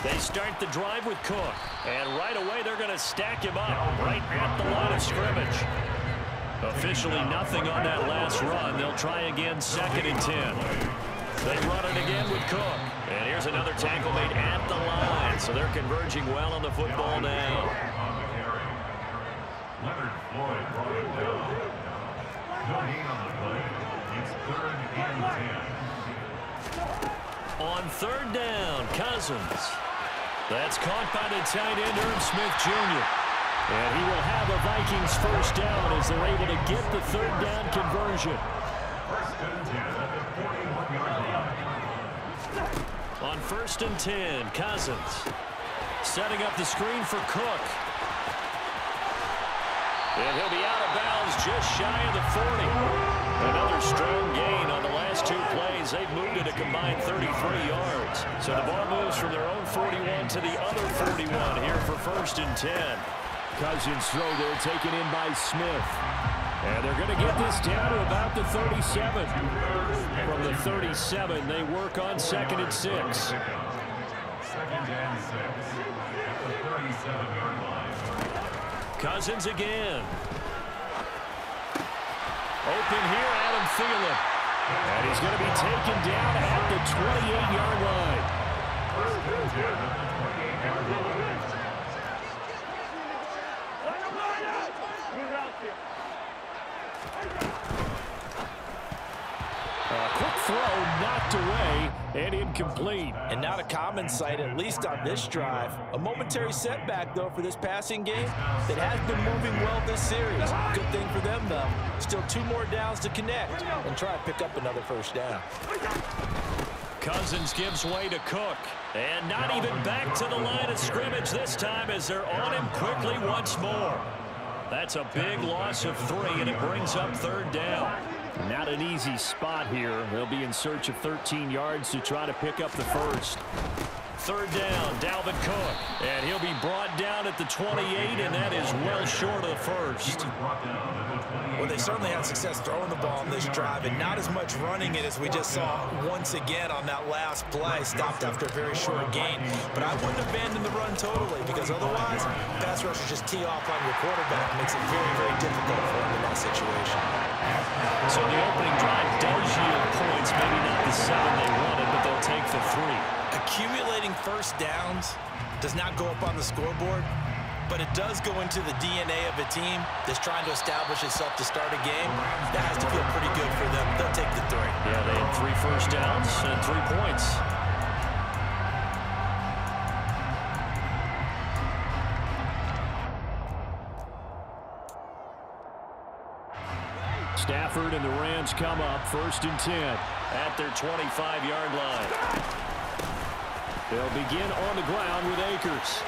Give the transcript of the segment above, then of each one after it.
They start the drive with Cook. And right away, they're going to stack him up right at the line of scrimmage. Officially nothing on that last run. They'll try again 2nd and 10. They run it again with Cook. And here's another tackle made at the line. So they're converging well on the football now. Leonard Floyd brought it down. No gain on the play. It's 3rd and 10. On 3rd down, Cousins. That's caught by the tight end, Irv Smith Jr. And he will have a Vikings 1st down as they're able to get the 3rd down conversion. 1st and 10 at the 41-yard line. On 1st and 10, Cousins. Setting up the screen for Cook. And he'll be out of bounds just shy of the 40. Another strong gain on the last 2 plays. They've moved it a combined 33 yards. So the ball moves from their own 41 to the other 41 here for 1st and 10. Cousins throw there taken in by Smith. And they're going to get this down to about the 37. From the 37, they work on 2nd and 6. 2nd and 6 at the 37-yard line. Cousins again. Open here, Adam Thielen. And he's going to be taken down at the 28-yard line. 1st and 10 at the 28-yard line. Quick throw knocked away and incomplete. And not a common sight, at least on this drive. A momentary setback, though, for this passing game that has been moving well this series. Good thing for them, though. Still 2 more downs to connect and try to pick up another 1st down. Cousins gives way to Cook. And not even back to the line of scrimmage this time as they're on him quickly once more. That's a big loss of 3, and it brings up 3rd down. Not an easy spot here. They'll be in search of 13 yards to try to pick up the 1st. 3rd down, Dalvin Cook. And he'll be brought down at the 28, and that is well short of the 1st. Well, they certainly had success throwing the ball on this drive and not as much running it as we just saw once again on that last play. Stopped after a very short gain. But I wouldn't abandon the run totally because otherwise, pass rushers just tee off on your quarterback. Makes it very, very difficult for him in that situation. So the opening drive does yield points. Maybe not the 7 they wanted, but they'll take the 3. Accumulating 1st downs does not go up on the scoreboard, but it does go into the DNA of a team that's trying to establish itself to start a game. That has to feel pretty good for them. They'll take the 3. Yeah, they had 3 1st downs and 3 points. Stafford and the Rams come up 1st and 10 at their 25-yard line. They'll begin on the ground with Akers.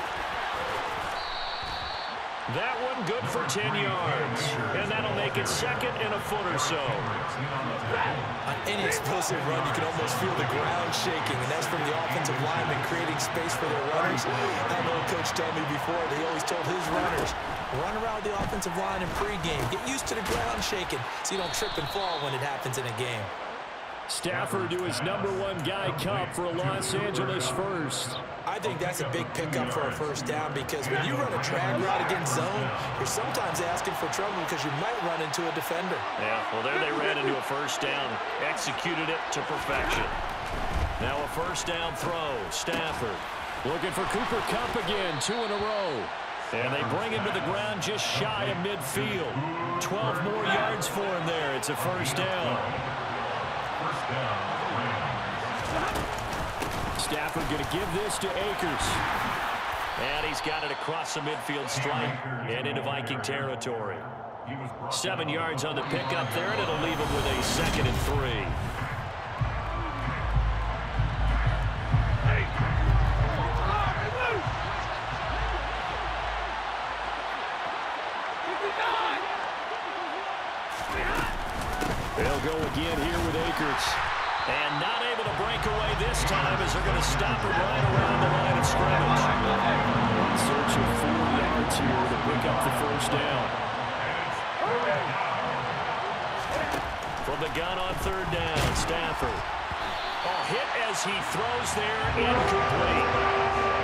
That one good for 10 yards. And that'll make it 2nd and a foot or so. On any explosive run, you can almost feel the ground shaking, and that's from the offensive linemen creating space for their runners. I know a coach told me before that he always told his runners, run around the offensive line in pregame. Get used to the ground shaking so you don't trip and fall when it happens in a game. Stafford to his #1 guy Cup for a Los Angeles 1st. I think that's a big pickup for a 1st down because when you run a drag route against zone, you're sometimes asking for trouble because you might run into a defender. Yeah, well, there they ran into a 1st down. Executed it to perfection. Now a 1st down throw. Stafford looking for Cooper Kupp again, 2 in a row. And they bring him to the ground just shy of midfield. 12 more yards for him there. It's a 1st down. Stafford going to give this to Akers. And he's got it across the midfield stripe and into Viking territory. 7 yards on the pickup there, and it'll leave him with a 2nd and 3. They'll go again here with Akers. And not able to break breakaway this time as they're going to stop him right around the line of scrimmage. In search of 4 yards here to pick up the first down. From the gun on third down, Stafford. Hit as he throws there, incomplete.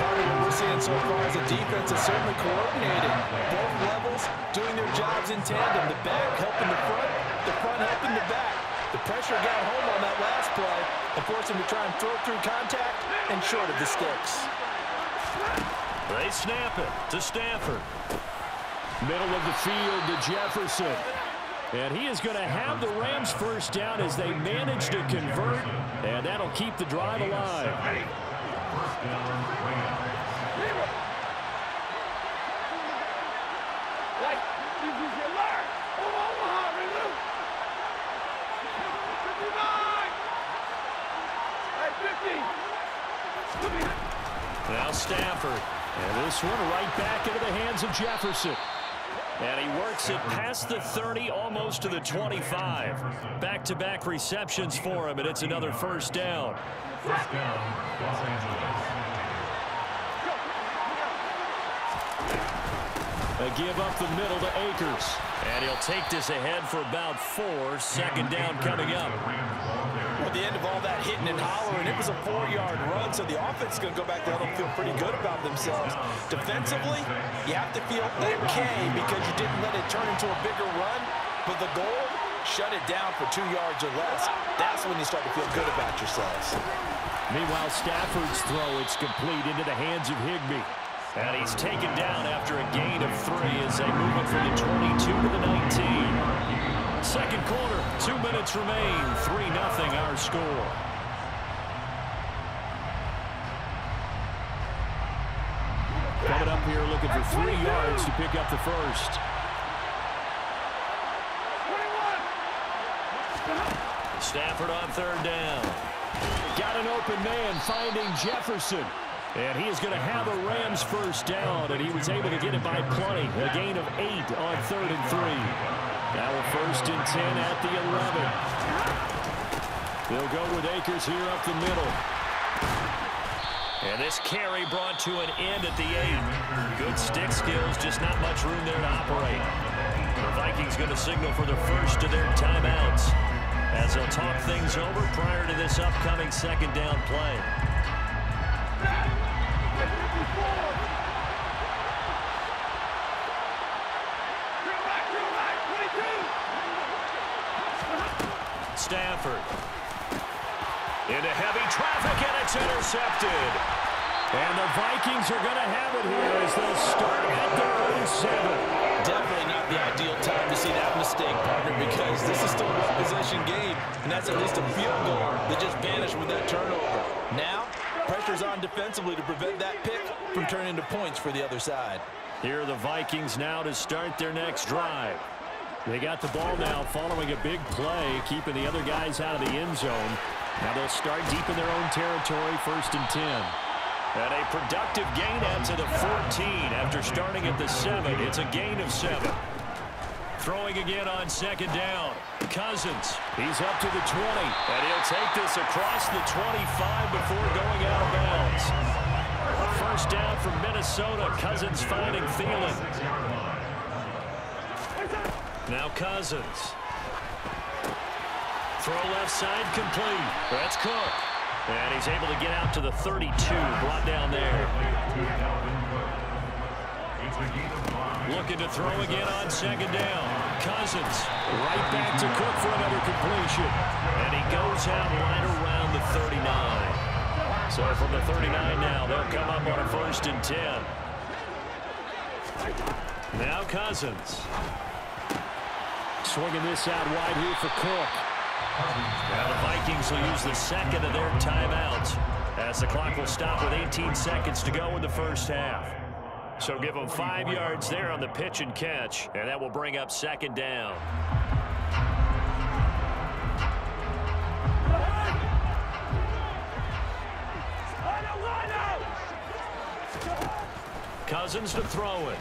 Part of what we're seeing so far is the defense is certainly coordinated. Both levels doing their jobs in tandem. The back helping the front helping the back. The pressure got home on that last play and forced him to try and throw through contact and short of the sticks. They snap it to Stafford. Middle of the field to Jefferson. And he is going to have the Rams first down as they manage to convert, and that'll keep the drive alive. First down, Rams. Now Stafford. And this one right back into the hands of Jefferson. And he works it past the 30, almost to the 25. Back-to-back receptions for him, and it's another first down. First down, Los Angeles. They give up the middle to Akers. And he'll take this ahead for about 4. Second down coming up. At the end of all that hitting and hollering, it was a 4-yard run, so the offense is going to go back there and feel pretty good about themselves. Defensively, you have to feel okay because you didn't let it turn into a bigger run, but the goal, shut it down for 2 yards or less. That's when you start to feel good about yourselves. Meanwhile, Stafford's throw, it's complete into the hands of Higbee. And he's taken down after a gain of 3 as they move it from the 22 to the 19. Second quarter, 2 minutes remain, 3-0 our score. Coming up here looking for 3 yards to pick up the first. Stafford on third down. Got an open man finding Jefferson. And he is going to have a Rams first down, and he was able to get it by plenty. A gain of 8 on 3rd and 3. Now a 1st and 10 at the 11. They'll go with Akers here up the middle. And this carry brought to an end at the 8. Good stick skills, just not much room there to operate. The Vikings going to signal for the first of their timeouts as they'll talk things over prior to this upcoming second down play. Stafford into heavy traffic, and it's intercepted. And the Vikings are going to have it here as they'll start at their own 7. Definitely not the ideal time to see that mistake, partner, because this is still a one-possession game, and that's at least a field goal that just vanished with that turnover. Now, pressure's on defensively to prevent that pick from turning into points for the other side. Here are the Vikings now to start their next drive. They got the ball now following a big play, keeping the other guys out of the end zone. Now they'll start deep in their own territory, 1st and 10. And a productive gain out to the 14 after starting at the 7. It's a gain of 7. Throwing again on second down. Cousins. He's up to the 20. And he'll take this across the 25 before going out of bounds. First down from Minnesota. Cousins finding Thielen. Now Cousins. Throw left side complete. That's Cook. And he's able to get out to the 32. Brought down there. Looking to throw again on second down. Cousins. Right back to Cook for another completion. And he goes out right around the 39. So from the 39 now, they'll come up on a 1st and 10. Now Cousins. Swinging this out wide here for Cook. Now the Vikings will use the second of their timeouts as the clock will stop with 18 seconds to go in the first half. So give them 5 yards there on the pitch and catch, and that will bring up second down. Cousins to throw it.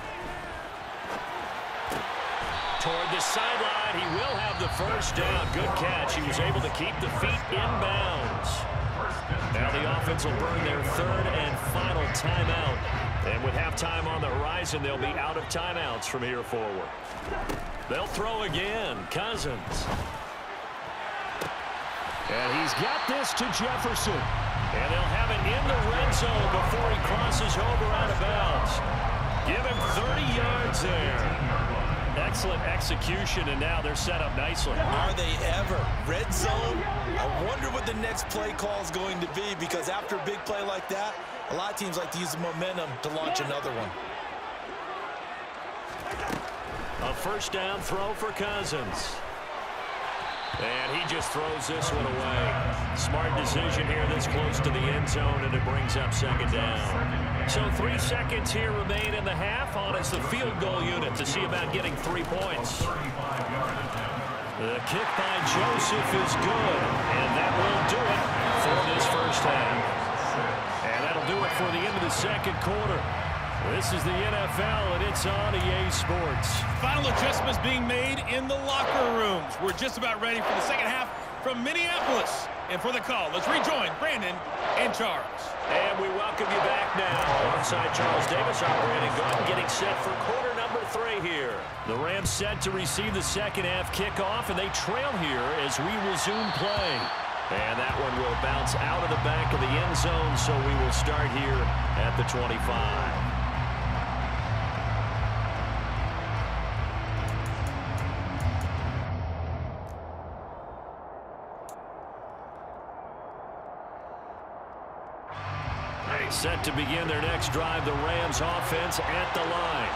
Toward the sideline, he will have the first down. Good catch. He was able to keep the feet in bounds. Dolphins will burn their third and final timeout. And with halftime on the horizon, they'll be out of timeouts from here forward. They'll throw again. Cousins. And he's got this to Jefferson. And they'll have it in the red zone before he crosses over out of bounds. Give him 30 yards there. Excellent execution, and now they're set up nicely. Are they ever? Red zone? I wonder what the next play call is going to be, because after a big play like that, a lot of teams like to use the momentum to launch another one. A first down throw for Cousins. And he just throws this one away. Smart decision here this close to the end zone, and it brings up second down. So 3 seconds here remain in the half on as the field goal unit to see about getting 3 points. The kick by Joseph is good, and that will do it for this first half. And that'll do it for the end of the second quarter. This is the NFL, and it's on EA Sports. Final adjustments being made in the locker rooms. We're just about ready for the second half from Minneapolis. And for the call, let's rejoin Brandon and Charles. And we welcome you back now. Alongside Charles Davis, I'm Brandon Gordon, getting set for quarter number 3 here. The Rams set to receive the second half kickoff, and they trail here as we resume play. And that one will bounce out of the back of the end zone, so we will start here at the 25. Set to begin their next drive, the Rams offense at the line.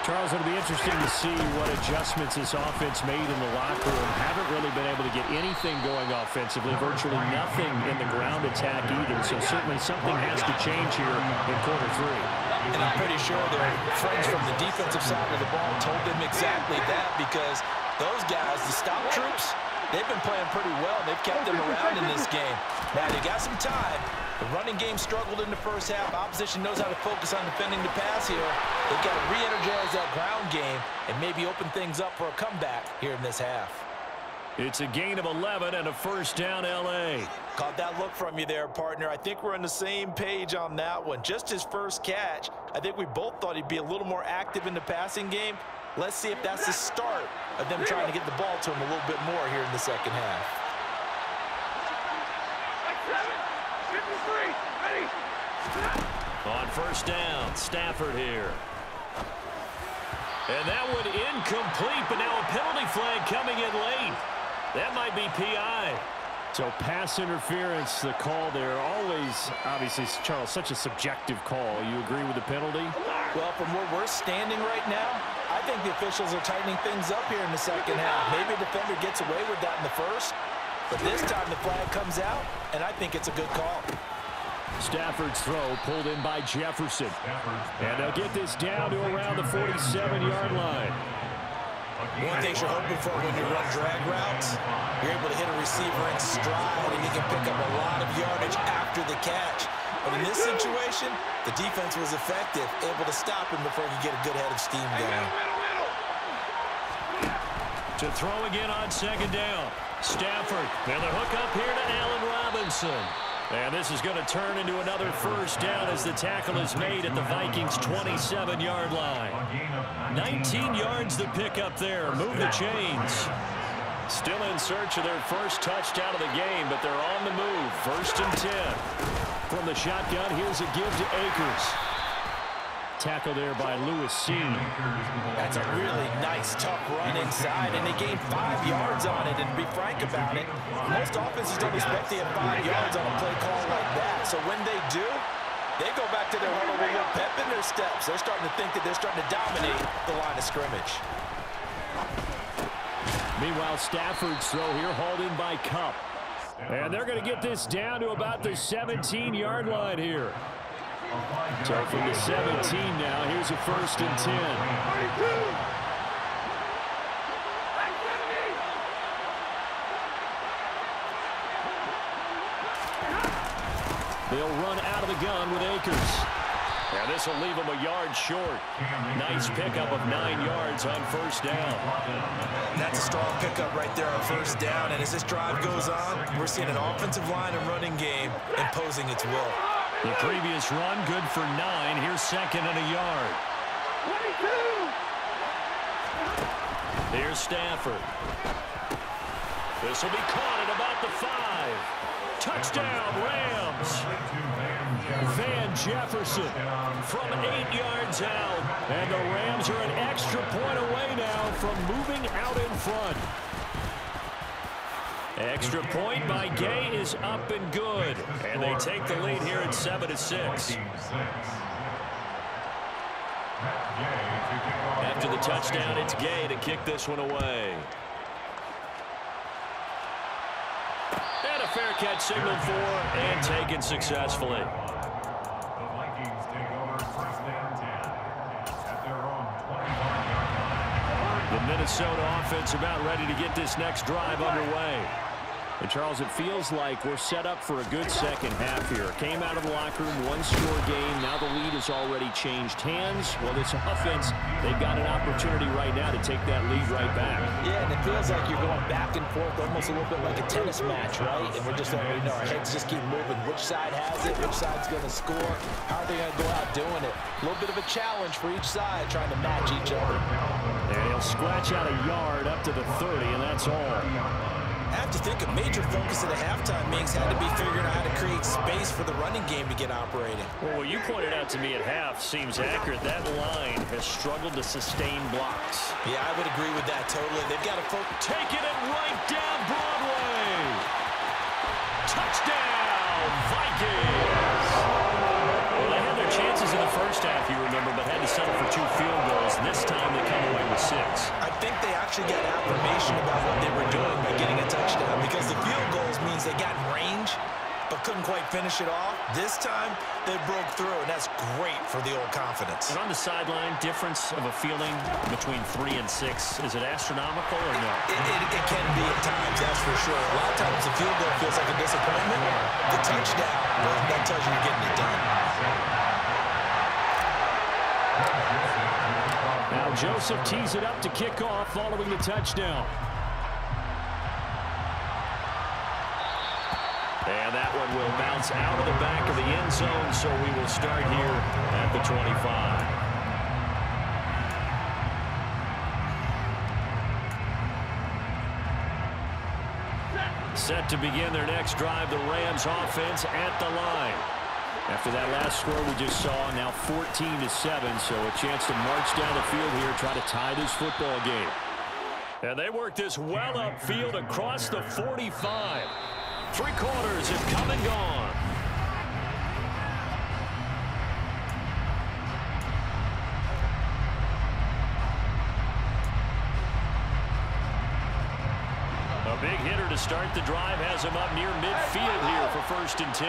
Charles, it'll be interesting to see what adjustments this offense made in the locker room. Haven't really been able to get anything going offensively, virtually nothing in the ground attack either. So certainly something has to change here in quarter 3. And I'm pretty sure their friends from the defensive side of the ball told them exactly that, because those guys, the stop troops, they've been playing pretty well. They've kept them around in this game. Now, they got some time. The running game struggled in the first half. Opposition knows how to focus on defending the pass here. They've got to re-energize that ground game and maybe open things up for a comeback here in this half. It's a gain of 11 and a first down, L.A. Caught that look from you there, partner. I think we're on the same page on that one. Just his first catch, I think we both thought he'd be a little more active in the passing game. Let's see if that's the start of them trying to get the ball to him a little bit more here in the second half. On first down, Stafford here. And that one incomplete, but now a penalty flag coming in late. That might be PI. So pass interference, the call there. Always, obviously, Charles, such a subjective call. You agree with the penalty? Well, from where we're standing right now, I think the officials are tightening things up here in the second half. Maybe a defender gets away with that in the first, but this time the flag comes out, and I think it's a good call. Stafford's throw pulled in by Jefferson. And they'll get this down to around the 47-yard line. One thing you're hoping for when you run drag routes, you're able to hit a receiver in stride, and you can pick up a lot of yardage after the catch. But in this situation, the defense was effective, able to stop him before he could get a good head of steam going. To throw again on second down. Stafford. And the hook up here to Allen Robinson. And this is going to turn into another first down as the tackle is made at the Vikings' 27-yard line. 19 yards the pick up there. Move the chains. Still in search of their first touchdown of the game, but they're on the move. First and 10. From the shotgun, here's a give to Akers. Tackle there by Lewis Seen. That's a really nice, tough run inside, and they gained 5 yards on it. And to be frank about it, most offenses don't expect to have 5 yards on a play call like that. So when they do, they go back to their huddle with a little pep in their steps. They're starting to think that they're starting to dominate the line of scrimmage. Meanwhile, Stafford's throw here hauled in by Kupp. And they're going to get this down to about the 17-yard line here. So from the 17 now, here's a first and 10. They'll run out of the gun with Akers. And this will leave him a yard short. Nice pickup of 9 yards on first down. That's a strong pickup right there on first down. And as this drive goes on, we're seeing an offensive line and running game imposing its will. The previous run, good for 9. Here's second and a yard. Here's Stafford. This will be caught at about the 5. Touchdown, Rams. Van Jefferson From 8 yards out. And the Rams are an extra point away now from moving out in front. Extra point by Gay is up and good. And they take the lead here at 7-6. After the touchdown, it's Gay to kick this one away. And a fair catch signaled for and taken successfully. The Vikings take over first down 10 at their own 25-yard line. The Minnesota offense about ready to get this next drive underway. And, Charles, it feels like we're set up for a good second half here. Came out of the locker room, one-score game. Now the lead has already changed hands. Well, this offense, they've got an opportunity right now to take that lead right back. Yeah, and it feels like you're going back and forth, almost a little bit like a tennis match, right? And we're just letting you know our heads just keep moving. Which side has it? Which side's going to score? How are they going to go out doing it? A little bit of a challenge for each side, trying to match each other. And he'll scratch out a yard up to the 30, and that's all. I have to think a major focus of the halftime meetings had to be figuring out how to create space for the running game to get operating. Well, what you pointed out to me at half seems accurate. That line has struggled to sustain blocks. Yeah, I would agree with that totally. They've got to focus. Taking it right down Broadway. Touchdown, Vikings. Well, they had their chances in the first half, you remember, but had to settle for 2 field goals. This time they come away with 6. I think they actually got affirmation about what they were doing by getting a touchdown, because the field goals means they got in range but couldn't quite finish it off. This time they broke through, and that's great for the old confidence. And on the sideline, difference of a feeling between 3 and 6, is it astronomical or no? It can be at times, that's for sure. A lot of times the field goal feels like a disappointment. The touchdown, well, that tells you you're getting it done. Now Joseph tees it up to kick off following the touchdown. And that one will bounce out of the back of the end zone, so we will start here at the 25. Set to begin their next drive, the Rams offense at the line. After that last score we just saw, now 14-7, so a chance to march down the field here, try to tie this football game. And they work this well upfield across the 45. 3 quarters have come and gone. A big hitter to start the drive has him up near midfield here for 1st and 10.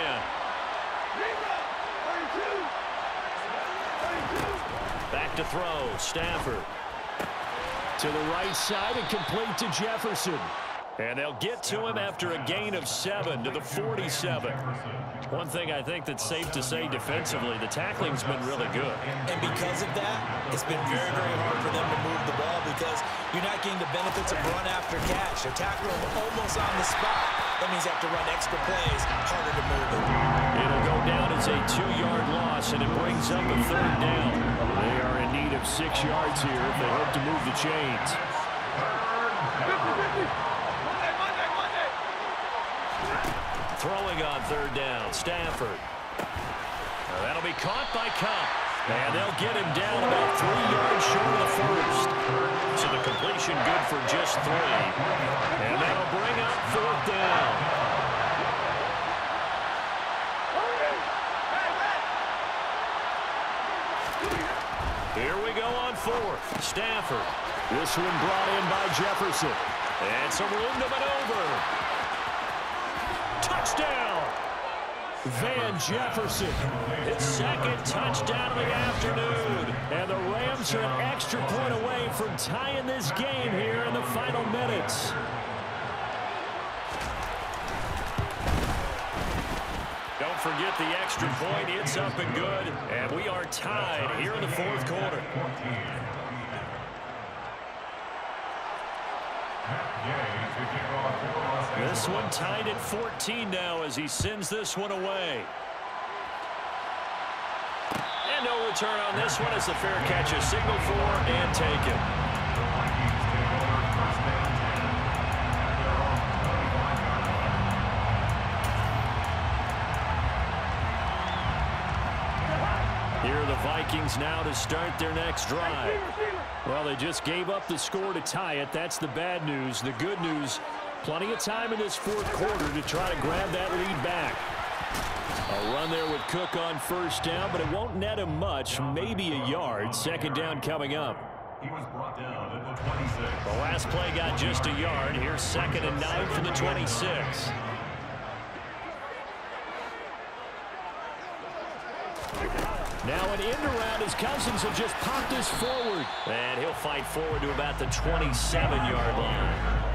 Back to throw, Stafford. To the right side and complete to Jefferson. And they'll get to him after a gain of 7 to the 47. One thing I think that's safe to say defensively, the tackling's been really good. And because of that, it's been very, very hard for them to move the ball because you're not getting the benefits of run after catch. They're tackling them almost on the spot. That means you have to run extra plays, harder to move it. It'll go down as a 2-yard loss, and it brings up a 3rd down. They are in need of 6 yards here if they hope to move the chains. Throwing on 3rd down, Stafford. Now that'll be caught by Cup. And they'll get him down about 3 yards short of the 1st. So the completion good for just 3. And that'll bring up 4th down. Here we go on 4th. Stafford. This one brought in by Jefferson. And some room to maneuver. Touchdown! Van Jefferson. His 2nd touchdown of the afternoon. And the Rams are an extra point away from tying this game here in the final minutes. Don't don't forget the extra point. It's up and good. And we are tied here in the fourth quarter. This one tied at 14 now as he sends this one away. And no return on this one as the fair catch is signaled for and taken. Here are the Vikings now to start their next drive. Well, they just gave up the score to tie it. That's the bad news. The good news, plenty of time in this fourth quarter to try to grab that lead back. A run there with Cook on first down, but it won't net him much, maybe a yard. Second down coming up. He was brought down at the 26. The last play got just a yard. Here's 2nd and 9 from the 26. Now an end around as Cousins will just pop this forward. And he'll fight forward to about the 27-yard line.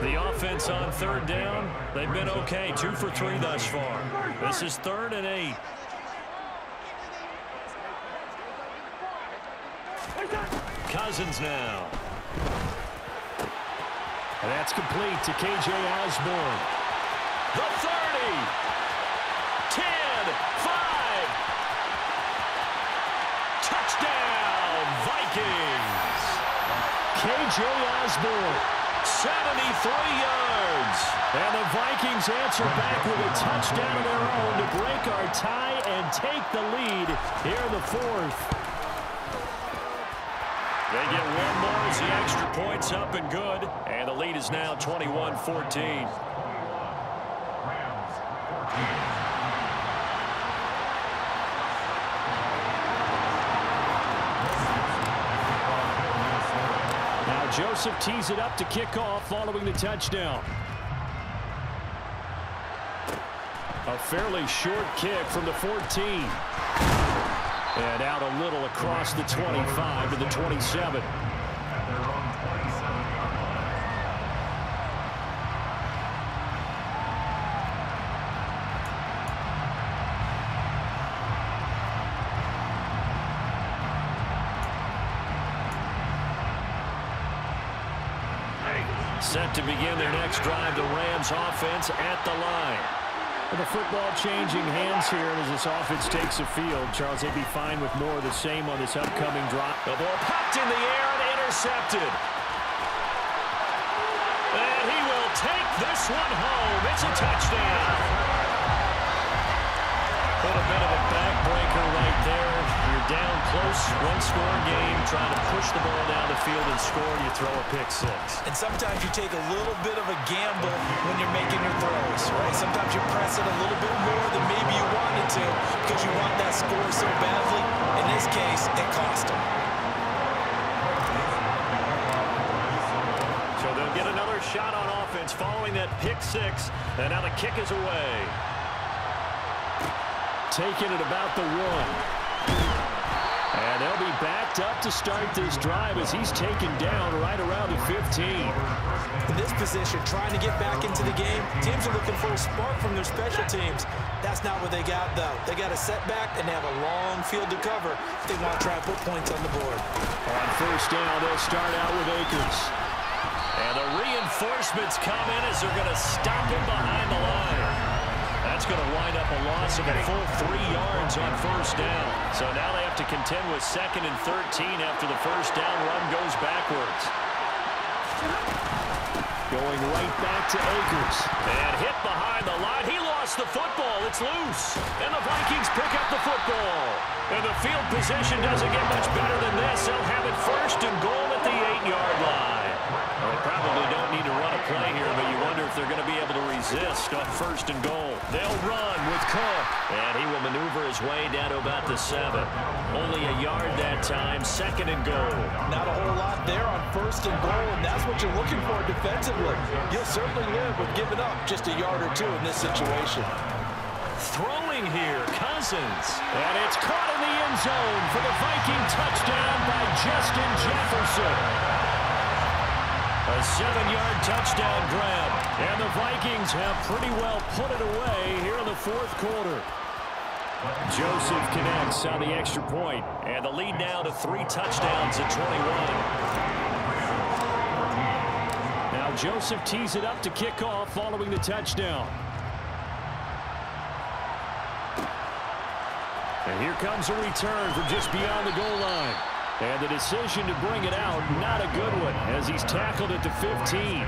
The offense on 3rd down, they've been okay. 2 for 3 thus far. This is 3rd and 8. Cousins now. And that's complete to K.J. Osborne. The 30. 10. 5. Touchdown, Vikings. K.J. Osborne. 73 yards. And the Vikings answer back with a touchdown of their own to break our tie and take the lead here in the fourth. They get one more as the extra point's up and good. And the lead is now 21-14. Now Joseph tees it up to kick off following the touchdown. A fairly short kick from the 14. And out a little across the 25 to the 27. Set to begin their next drive, the Rams offense at the line. The football changing hands here as this offense takes the field. Charles, they'd be fine with more of the same on this upcoming drive. The ball popped in the air and intercepted. And he will take this one home. It's a touchdown. Put a bit of a backbreaker right there. You're down close, one-score game, trying to push the ball down the field and score, and you throw a pick six. And sometimes you take a little bit of a gamble when you're making your throws, right? Sometimes you press it a little bit more than maybe you wanted to because you want that score so badly. In this case, it cost them. So they'll get another shot on offense following that pick six, and now the kick is away. Taking it about the 1. And they'll be backed up to start this drive as he's taken down right around the 15. In this position, trying to get back into the game, teams are looking for a spark from their special teams. That's not what they got, though. They got a setback, and they have a long field to cover if they want to try and put points on the board. On first down, they'll start out with Akers. And the reinforcements come in as they're going to stop him behind the line. That's going to wind up a loss of a full 3 yards on first down. So now they have to contend with 2nd and 13 after the first down run goes backwards. Going right back to Akers. And hit behind the line. He lost the football. It's loose. And the Vikings pick up the football. And the field position doesn't get much better than this. They'll have it 1st and goal at the 8-yard line. Well, they probably don't need to run a play here, but you wonder if they're going to be able to resist on 1st and goal. They'll run with Cook. And he will maneuver his way down to about the 7. Only a yard that time, 2nd and goal. Not a whole lot there on 1st and goal, and that's what you're looking for defensively. You'll certainly live with giving up just a yard or 2 in this situation. Throwing here, Cousins. And it's caught in the end zone for the Viking touchdown by Justin Jefferson. A 7-yard touchdown grab. And the Vikings have pretty well put it away here in the fourth quarter. Joseph connects on the extra point. And the lead now to 3 touchdowns at 21. Now Joseph tees it up to kick off following the touchdown. And here comes a return from just beyond the goal line. And the decision to bring it out, not a good one, as he's tackled at the 15.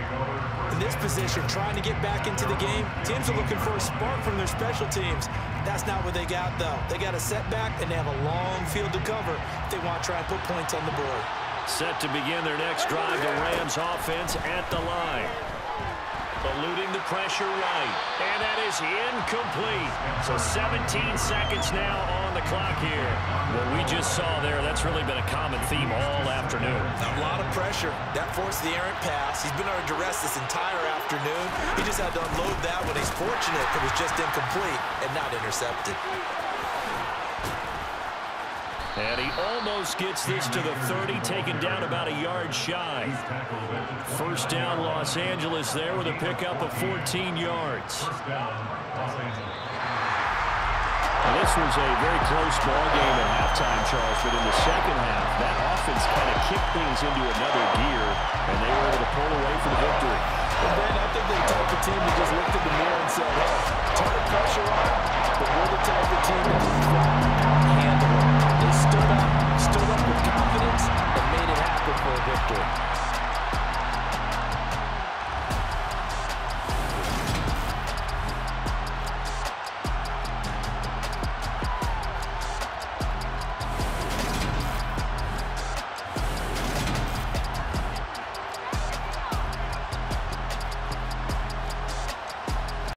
In this position, trying to get back into the game, teams are looking for a spark from their special teams. That's not what they got, though. They got a setback, and they have a long field to cover if they want to try and put points on the board. Set to begin their next drive, the Rams offense at the line. Eluding the pressure right. And that is incomplete. So 17 seconds now on the clock here. What we just saw there, that's really been a common theme all afternoon. A lot of pressure. That forced the errant pass. He's been under duress this entire afternoon. He just had to unload that one. He's fortunate it was just incomplete and not intercepted. And he almost gets this to the 30, taken down about a yard shy. First down, Los Angeles there with a pickup of 14 yards. And this was a very close ball game at halftime, Charles, but in the second half, that offense kind of kicked things into another gear, and they were able to pull away for the victory. And Ben, I think they told the team to just look to